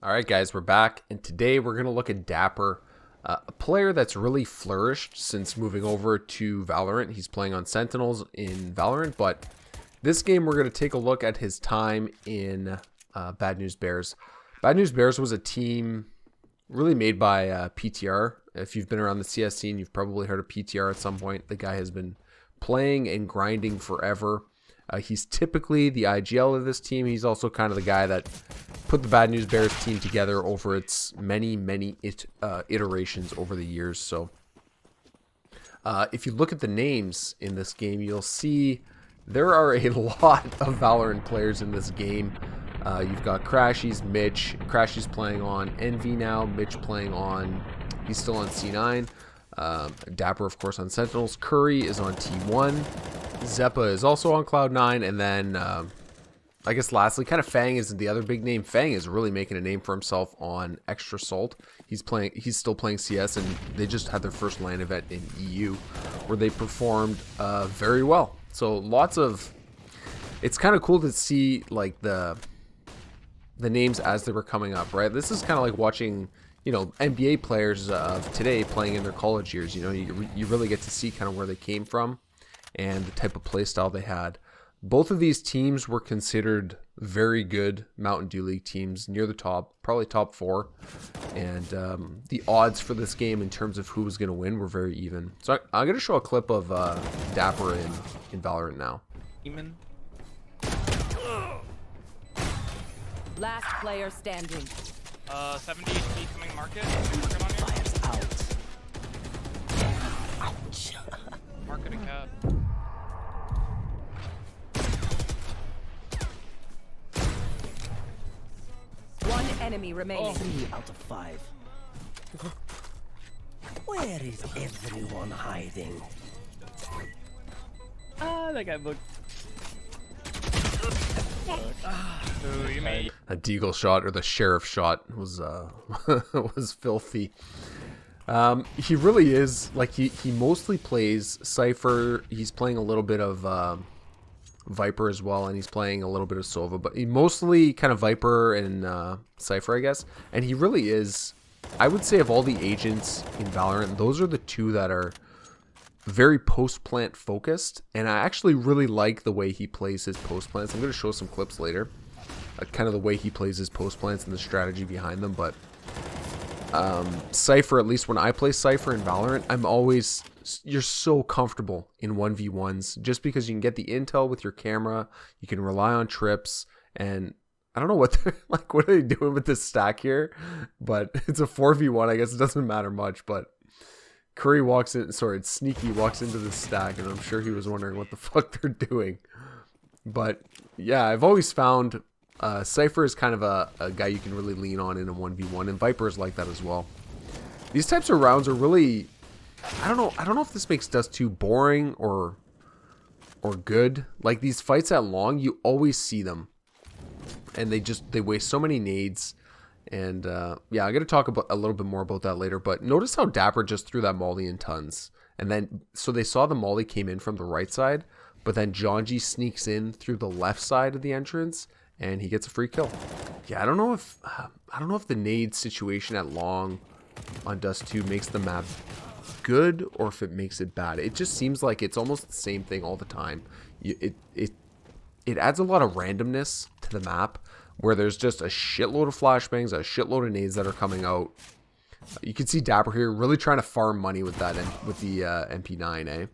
All right, guys, we're back, and today we're going to look at Dapper, a player that's really flourished since moving over to Valorant. He's playing on Sentinels in Valorant, but this game we're going to take a look at his time in Bad News Bears. Bad News Bears was a team really made by PTR. If you've been around the CS scene, you've probably heard of PTR at some point. The guy has been playing and grinding forever. He's typically the IGL of this team. He's also kind of the guy that put the Bad News Bears team together over its many iterations over the years. So if you look at the names in this game, you'll see there are a lot of Valorant players in this game. You've got Crashies, Mitch. Crashies playing on Envy now. Mitch playing on, he's still on C9. Dapper, of course, on Sentinels. Curry is on T1. Zeppa is also on Cloud9. And then, I guess lastly, kind of Fang is the other big name. Fang is really making a name for himself on Extra Salt. He's still playing CS, and they just had their first LAN event in EU where they performed very well. So it's kind of cool to see like the names as they were coming up, right? This is kind of like watching, NBA players of today playing in their college years. You really get to see kind of where they came from and the type of play style they had. Both of these teams were considered very good Mountain Dew League teams, near the top, probably top 4. And the odds for this game in terms of who was going to win were very even. So I'm going to show a clip of Dapper in Valorant now. Last player standing. 70 HP coming market. Market on you. Fires out. Ouch. Market and cap. One enemy remaining. 3 out of 5. Where is everyone hiding? That guy booked. Ooh, you made. A deagle shot, or the sheriff shot, was was filthy. He really is, like, he mostly plays Cypher. He's playing a little bit of Viper as well, and he's playing a little bit of Sova, but he mostly kind of Viper and Cypher, I guess. And he really is, I would say, of all the agents in Valorant, those are the two that are very post-plant focused, and I actually really like the way he plays his post-plants. I'm going to show some clips later, kind of the way he plays his post-plants and the strategy behind them. But Cypher, at least when I play Cypher in Valorant, you're so comfortable in 1v1s just because you can get the intel with your camera, you can rely on trips, and I don't know what they're like, what are they doing with this stack here? But it's a 4v1, I guess it doesn't matter much. But Curry Sneaky walks into the stack, and I'm sure he was wondering what the fuck they're doing. But yeah, I've always found Cypher is kind of a guy you can really lean on in a 1v1, and Viper is like that as well. These types of rounds are really, I don't know if this makes Dust 2 boring or good. Like, these fights at long, you always see them, and they waste so many nades. And yeah, I'm going to talk about a little bit more about that later. But notice how Dapper just threw that molly in tons. And then, so they saw the molly came in from the right side, but then Jonji sneaks in through the left side of the entrance, and he gets a free kill. Yeah, I don't know if the nade situation at long on Dust 2 makes the map good or if it makes it bad. It just seems like it's almost the same thing all the time. It adds a lot of randomness to the map, where there's just a shitload of flashbangs, a shitload of nades that are coming out. You can see Dapper here really trying to farm money with that, with the MP9, eh? And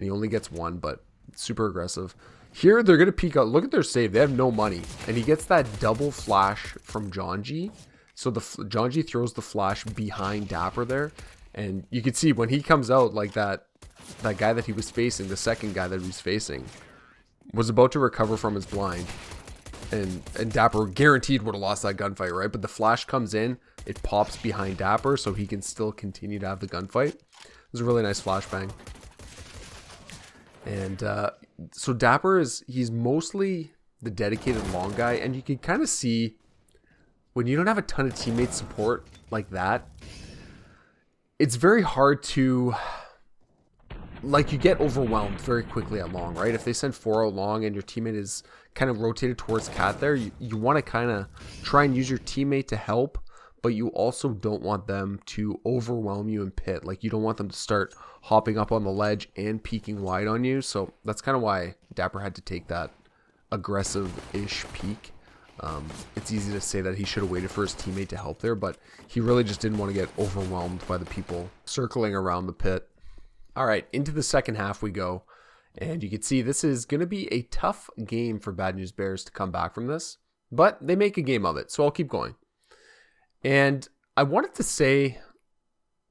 he only gets one, but super aggressive. Here, they're going to peek out. Look at their save. They have no money. And he gets that double flash from Jonji. So Jonji throws the flash behind Dapper there. And you can see when he comes out, like that guy that he was facing, the second guy that he was facing, was about to recover from his blind. And Dapper guaranteed would have lost that gunfight, right? But the flash comes in, it pops behind Dapper, so he can still continue to have the gunfight. It was a really nice flashbang. And so Dapper he's mostly the dedicated long guy, and you can kind of see when you don't have a ton of teammate support like that, it's very hard to like you get overwhelmed very quickly at long, right? If they send 4 out long and your teammate is kind of rotated towards cat there, you want to kind of try and use your teammate to help, but you also don't want them to overwhelm you in pit. Like you don't want them to start hopping up on the ledge and peeking wide on you. So that's kind of why Dapper had to take that aggressive-ish peek. It's easy to say that he should have waited for his teammate to help there, but he really just didn't want to get overwhelmed by the people circling around the pit. All right, into the second half we go, and you can see this is going to be a tough game for Bad News Bears to come back from this, but they make a game of it, so I'll keep going. And I wanted to say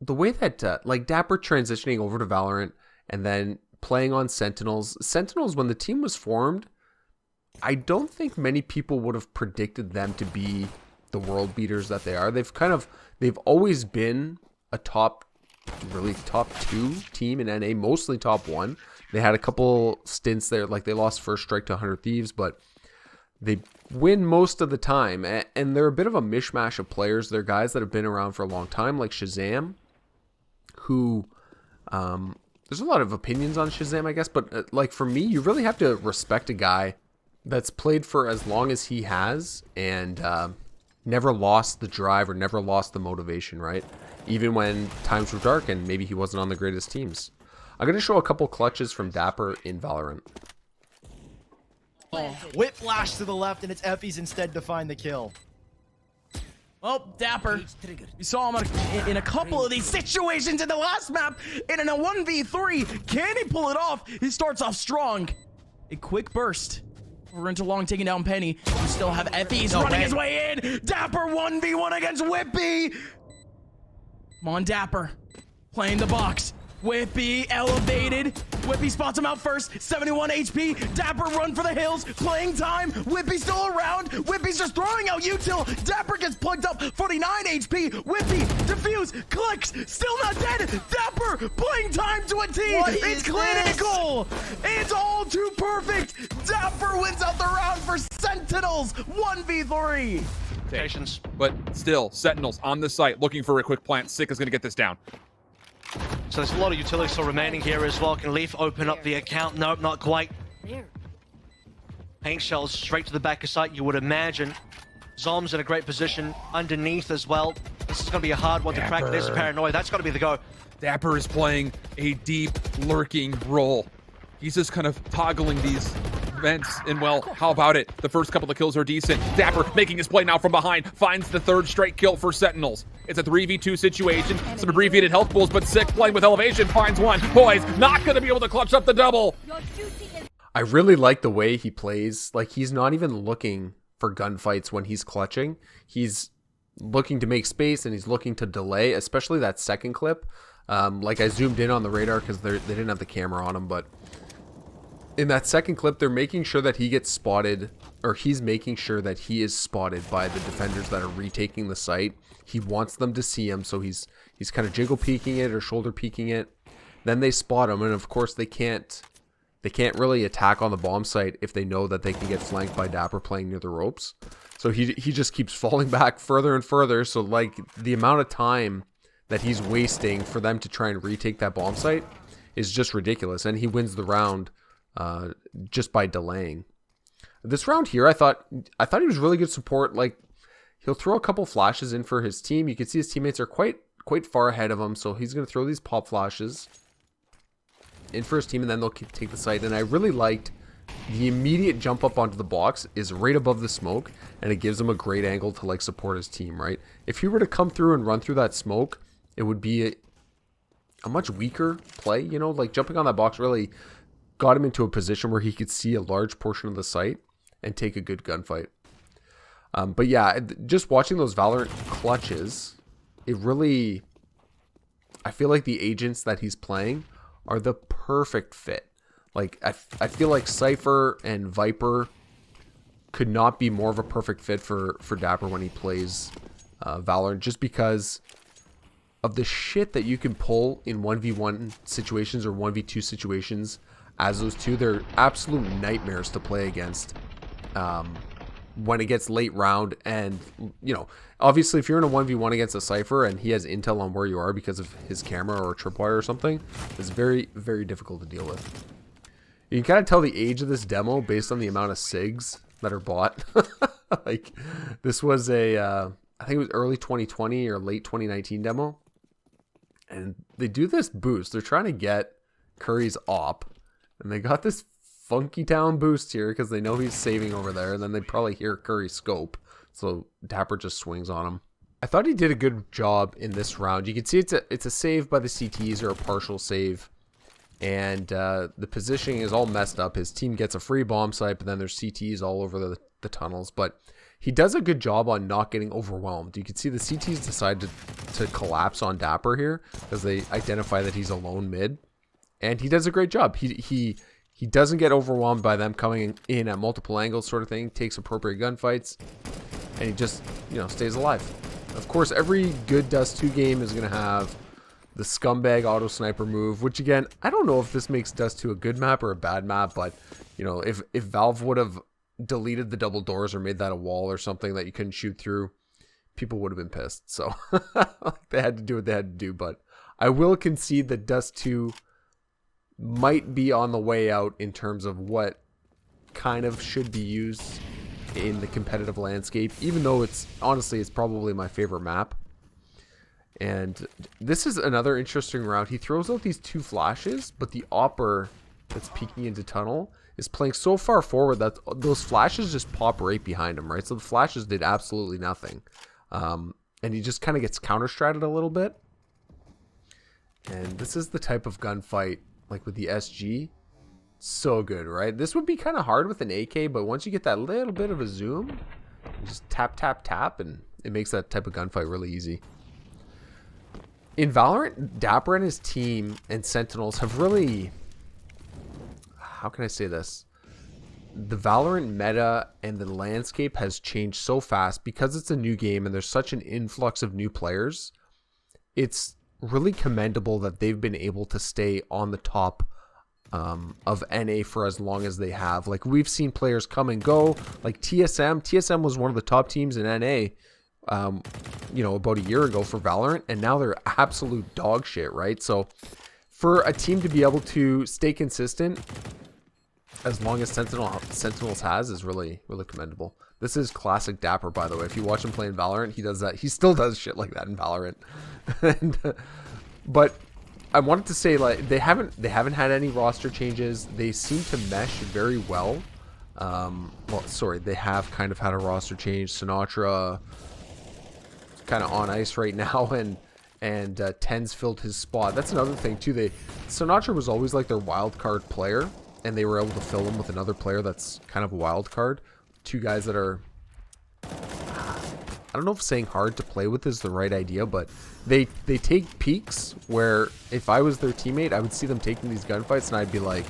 the way that like Dapper transitioning over to Valorant and then playing on Sentinels. Sentinels, when the team was formed, I don't think many people would have predicted them to be the world beaters that they are. They've always been a really top 2 team in NA, mostly top 1. They had a couple stints there, like they lost first strike to 100 Thieves, but they win most of the time. And they're a bit of a mishmash of players. They're guys that have been around for a long time, like Shazam, who there's a lot of opinions on Shazam, I guess, but like for me, you really have to respect a guy that's played for as long as he has and never lost the drive or never lost the motivation, right? Even when times were dark and maybe he wasn't on the greatest teams. I'm going to show a couple clutches from Dapper in Valorant. Whiplash to the left, and it's Effie's instead to find the kill. Oh, Dapper. We saw him in a couple of these situations in the last map. And in a 1v3, can he pull it off? He starts off strong. A quick burst. We're into long, taking down Penny. We still have Effie's running his way in. Dapper 1v1 against Whippy. Come on, Dapper. Playing the box. Whippy elevated. Whippy spots him out first. 71 HP. Dapper run for the hills. Playing time. Whippy still around. Whippy's just throwing out util. Dapper gets plugged up. 49 HP. Whippy defuse. Clicks. Still not dead. Dapper playing time to a T. It's clinical. It's all too perfect. Dapper wins out the round for Sentinels. 1v3. Patience. But still, Sentinels on the site looking for a quick plant. Sick is going to get this down. So there's a lot of utility still remaining here as well. Can Leaf open up the account? Nope, not quite. Paint shells straight to the back of site, you would imagine. Zom's in a great position underneath as well. This is going to be a hard one to crack. There's Paranoia. That's got to be the go. Dapper is playing a deep, lurking role. He's just kind of toggling these vents, and well, how about it? The first couple of kills are decent. Dapper making his play now from behind, finds the 3rd straight kill for Sentinels. It's a 3v2 situation, some abbreviated health pools, but Sick playing with elevation, finds one. Boys, not gonna be able to clutch up the double. I really like the way he plays. Like, he's not even looking for gunfights when he's clutching. He's looking to make space and he's looking to delay, especially that second clip. Like, I zoomed in on the radar because they didn't have the camera on him, but in that second clip, they're making sure that he gets spotted, or he's making sure that he is spotted by the defenders that are retaking the site. He wants them to see him, so he's kind of jiggle peeking it or shoulder peeking it. Then they spot him, and of course they can't really attack on the bomb site if they know that they can get flanked by Dapper playing near the ropes. So he just keeps falling back further and further. So like the amount of time that he's wasting for them to try and retake that bomb site is just ridiculous, and he wins the round just by delaying. This round here, I thought he was really good support. Like, he'll throw a couple flashes in for his team. You can see his teammates are quite far ahead of him, so he's going to throw these pop flashes in for his team, and then they'll take the site. And I really liked the immediate jump up onto the box is right above the smoke, and it gives him a great angle to like support his team, right? If he were to come through and run through that smoke, it would be a much weaker play, you know? Like, jumping on that box really got him into a position where he could see a large portion of the site and take a good gunfight. But yeah, just watching those Valorant clutches, it really, I feel like the agents that he's playing are the perfect fit. Like, I feel like Cypher and Viper could not be more of a perfect fit for Dapper when he plays Valorant, just because of the shit that you can pull in 1v1 situations or 1v2 situations. As those two, they're absolute nightmares to play against. when it gets late round, and you know, obviously if you're in a 1v1 against a Cypher and he has intel on where you are because of his camera or a tripwire or something, it's very, very difficult to deal with. You can kind of tell the age of this demo based on the amount of SIGs that are bought. Like, this was a I think it was early 2020 or late 2019 demo, and they do this boost. They're trying to get Curry's op, and they got this funky town boost here because they know he's saving over there, and then they probably hear Curry scope, so Dapper just swings on him. I thought he did a good job in this round. You can see it's a save by the CTs, or a partial save, and the positioning is all messed up. His team gets a free bomb site, but then there's CTs all over the tunnels, but he does a good job on not getting overwhelmed. You can see the CTs decide to collapse on Dapper here because they identify that he's a lone mid, and he does a great job. He doesn't get overwhelmed by them coming in at multiple angles, sort of thing. Takes appropriate gunfights, and he just, you know, stays alive. Of course, every good Dust 2 game is going to have the scumbag auto sniper move, which again, I don't know if this makes Dust 2 a good map or a bad map, but you know, if Valve would have deleted the double doors or made that a wall or something that you couldn't shoot through, people would have been pissed. So they had to do what they had to do, but I will concede that Dust 2 might be on the way out in terms of what kind of should be used in the competitive landscape, even though it's probably my favorite map. And this is another interesting round. He throws out these 2 flashes, but the opper that's peeking into tunnel is playing so far forward that those flashes just pop right behind him, right? So the flashes did absolutely nothing. And he just kind of gets counter-stratted a little bit. And this is the type of gunfight, like with the SG, so good, right? This would be kind of hard with an AK, but once you get that little bit of a zoom, you just tap, tap, tap, and it makes that type of gunfight really easy. In Valorant, Dapper and his team and Sentinels have really, how can I say this? The Valorant meta and the landscape has changed so fast because it's a new game and there's such an influx of new players. It's really commendable that they've been able to stay on the top of NA for as long as they have. Like, we've seen players come and go, like TSM was one of the top teams in NA, you know, about a year ago for Valorant, and now they're absolute dog shit, right? So for a team to be able to stay consistent as long as Sentinels has is really, really commendable. This is classic Dapper, by the way. If you watch him play in Valorant, he does that. He still does shit like that in Valorant. But I wanted to say, like, they haven't had any roster changes. They seem to mesh very well. Well, sorry, they have kind of had a roster change. Sinatra kind of on ice right now, and Tens filled his spot. That's another thing too. Sinatra was always like their wild card player, and they were able to fill him with another player that's kind of a wild card. 2 guys that are, I don't know if saying hard to play with is the right idea, but they take peaks where if I was their teammate, I would see them taking these gunfights and I'd be like,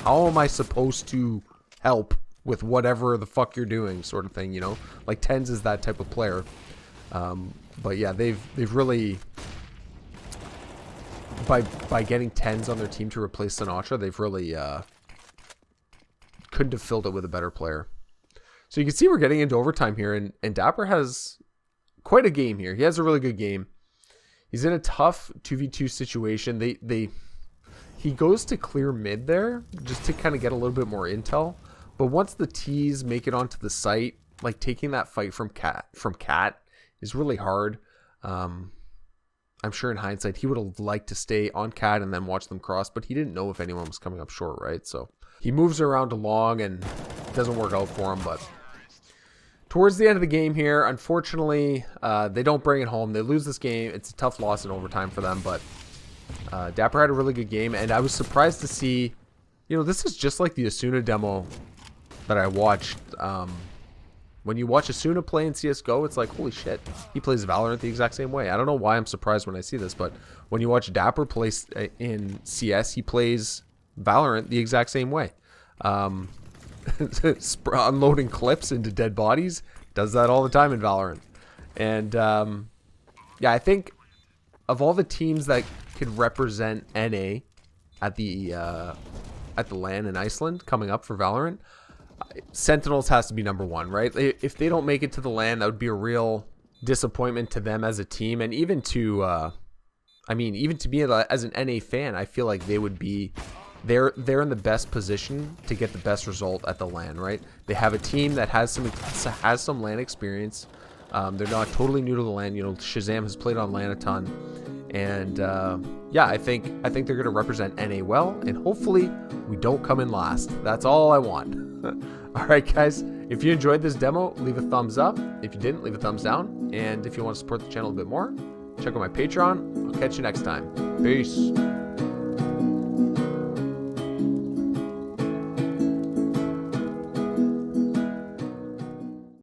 how am I supposed to help with whatever the fuck you're doing, sort of thing, you know? Like, Tens is that type of player. But yeah, they've really, by getting Tens on their team to replace Sinatra, they've really couldn't have filled it with a better player. So you can see we're getting into overtime here, and Dapper has quite a game here. He has a really good game. He's in a tough 2v2 situation. He goes to clear mid there just to kind of get a little bit more intel. But once the T's make it onto the site, like, taking that fight from Cat is really hard. I'm sure in hindsight he would have liked to stay on Cat and then watch them cross, but he didn't know if anyone was coming up short, right? So he moves around to long and it doesn't work out for him. But towards the end of the game here, unfortunately, they don't bring it home. They lose this game. It's a tough loss in overtime for them, but Dapper had a really good game, and I was surprised to see, you know, this is just like the Asuna demo that I watched. When you watch Asuna play in CSGO, it's like, holy shit, he plays Valorant the exact same way. I don't know why I'm surprised when I see this, but when you watch Dapper play in CS, he plays Valorant the exact same way. Unloading clips into dead bodies, does that all the time in Valorant. And yeah, I think of all the teams that could represent NA at the LAN in Iceland coming up for Valorant, Sentinels has to be number one, right? If they don't make it to the LAN, that would be a real disappointment to them as a team, and even to, even to me as an NA fan, I feel like they would be, they're in the best position to get the best result at the LAN, right? They have a team that has some LAN experience. They're not totally new to the LAN. You know, Shazam has played on LAN a ton, and yeah, I think they're going to represent NA well, and hopefully we don't come in last. That's all I want. All right, guys. If you enjoyed this demo, leave a thumbs up. If you didn't, leave a thumbs down. And if you want to support the channel a bit more, check out my Patreon. I'll catch you next time. Peace.